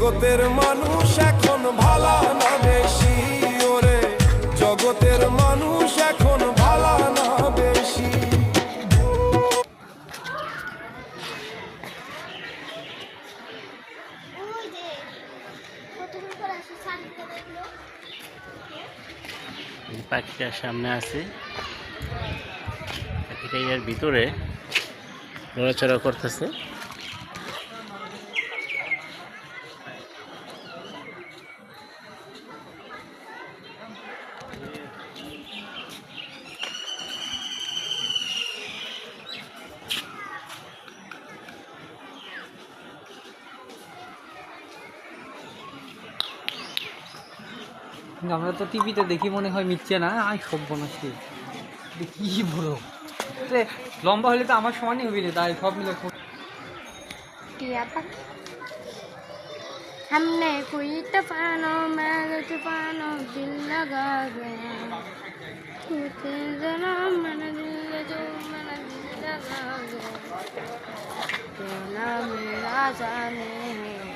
জগতের মানুষ এখন ভালা না বেশি, ওরে জগতের মানুষ এখন ভালা না বেশি। পাখিটার সামনে আছে, পাখিটা এর ভিতরে নড়াচড়া করতেছে। আমরা তো টিভিতে দেখি মনে হয় মিথ্যে না, আই সব বনাসি কি বলো, লম্বা হলে তো আমার সমানই হবি রে, তাই সব মিলে हमने कोई तूफानों में तूफानों दिल लगा गया, टूटे जन्म मैंने दिल जो मैंने दिल लगा गया, तेरा मेरा जाने है